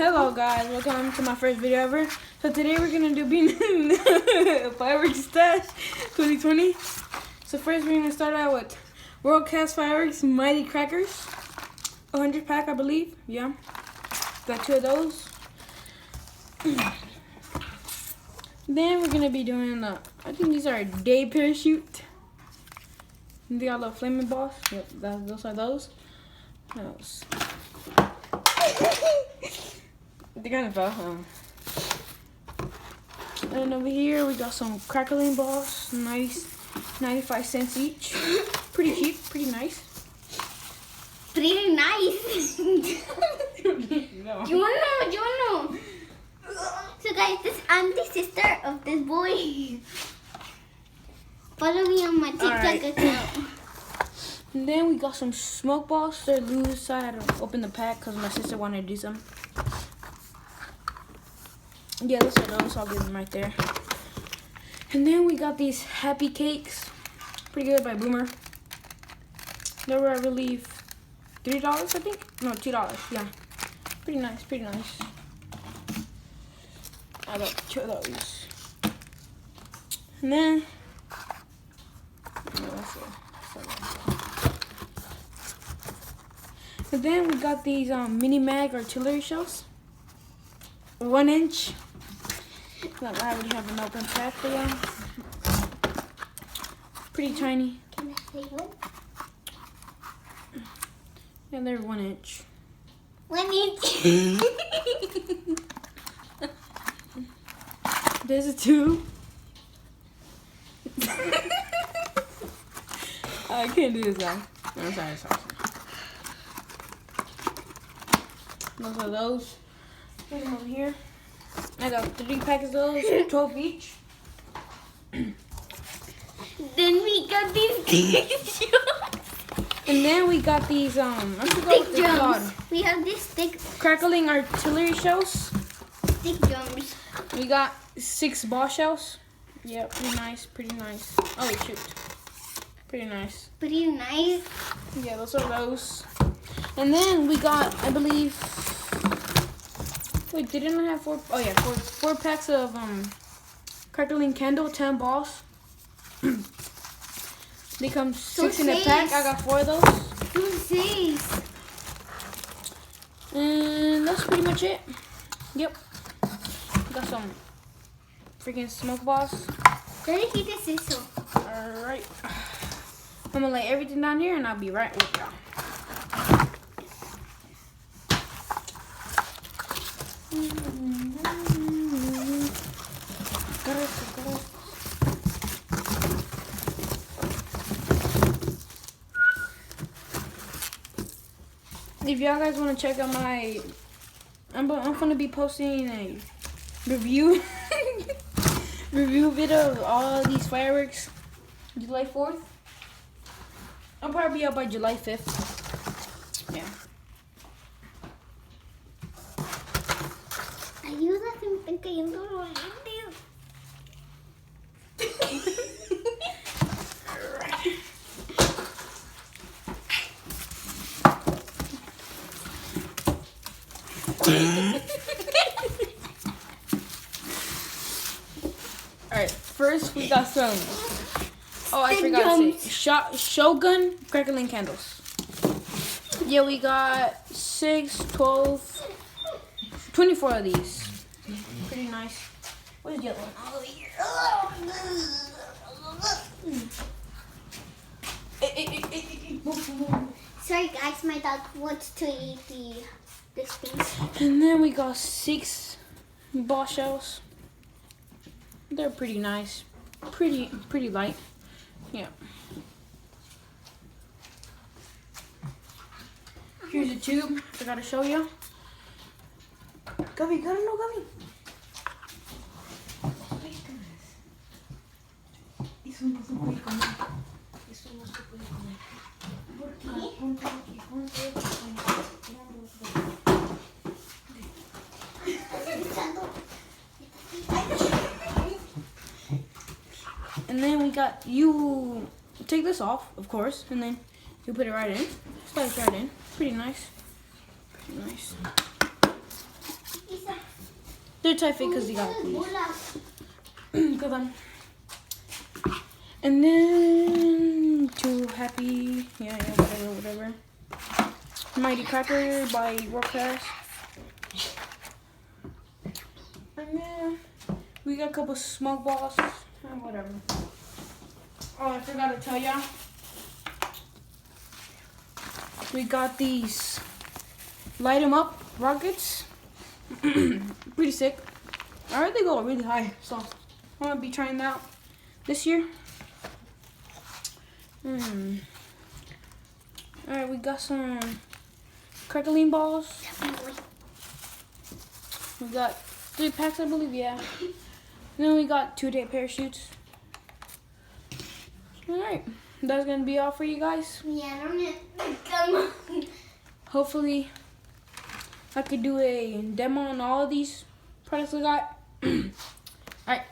Hello guys, welcome to my first video ever. So today we're gonna do fireworks stash 2020. So first we're gonna start out with World Cast Fireworks Mighty Crackers, 100 pack I believe. Yeah, got 2 of those. Then we're gonna be doing I think these are a day parachute. They got little flaming balls. Yep, those are those. Those. They kind of fell. And over here we got some crackling balls, 95 cents each. Pretty cheap, pretty nice. Pretty nice. No. You wanna know? So guys, I'm the sister of this boy. Follow me on my TikTok account. And then we got some smoke balls. They're loose, so I had to open the pack because my sister wanted to do some. Yeah, those are those. I'll give them right there. And then we got these Happy Cakes. Pretty good by Boomer. They were, I believe, $3, I think? No, $2. Yeah. Pretty nice, pretty nice. I got 2 of those. And then, and then we got these mini mag artillery shells. 1 inch. I already have an open pack for them. Pretty tiny. Can I say what? Yeah, they're 1 inch. 1 inch. There's a 2. I can't do this, guy. I'm sorry. Those are those. Put them over here. I got 3 packs of those, 12 each. Then we got these And then we got these I forgot stick what they're called. drums. We have these stick Crackling artillery shells. drums. We got 6 ball shells. Yeah, pretty nice, pretty nice. Oh shoot. Pretty nice. Pretty nice. Yeah, those are those. And then we got, I believe, wait, didn't I have 4? Oh yeah, 4 packs of crackling candle, 10 balls. They come 6 in a pack. I got 4 of those. Who's this? And that's pretty much it. Yep. Got some freaking smoke balls. Daddy, get this sizzle. Alright. I'm gonna lay everything down here and I'll be right with y'all. If y'all guys want to check out my, I'm gonna be posting a review video of all these fireworks July 4th. I'll probably be out by July 5th. Yeah. Ayuda, se me están cayendo los lentes. Alright, first we got some. Oh, I forgot to say. Shogun crackling candles. Yeah, we got 6, 12, 24 of these. Pretty nice. Where's the other one? Over here. Sorry guys, my dog wants to eat this piece. And then we got 6 ball shells. They're pretty nice. Pretty light. Yeah. Here's a tube. I gotta show you. Gabi, gotta know, Gabi. Eso no se puede comer. Eso no se puede comer. ¿Por qué? Ponte aquí, ponte. And then we got, you take this off, of course, and then you put it right in. Slide it right in. Pretty nice. Pretty nice. They're tight fit because you got these. Good one. And then Too Happy. Yeah, whatever. Mighty Cracker by Rockcast. And then we got a couple smoke balls. Whatever. Oh, I forgot to tell y'all. We got these light 'em up rockets. Pretty sick. I heard they go really high, so I'm gonna be trying that out this year. Alright, we got some crackling balls. We got 3 packs, I believe, yeah. And then we got 2-day parachutes. Alright, that's gonna be all for you guys. Yeah, come on. Hopefully, I could do a demo on all of these products I got. Alright.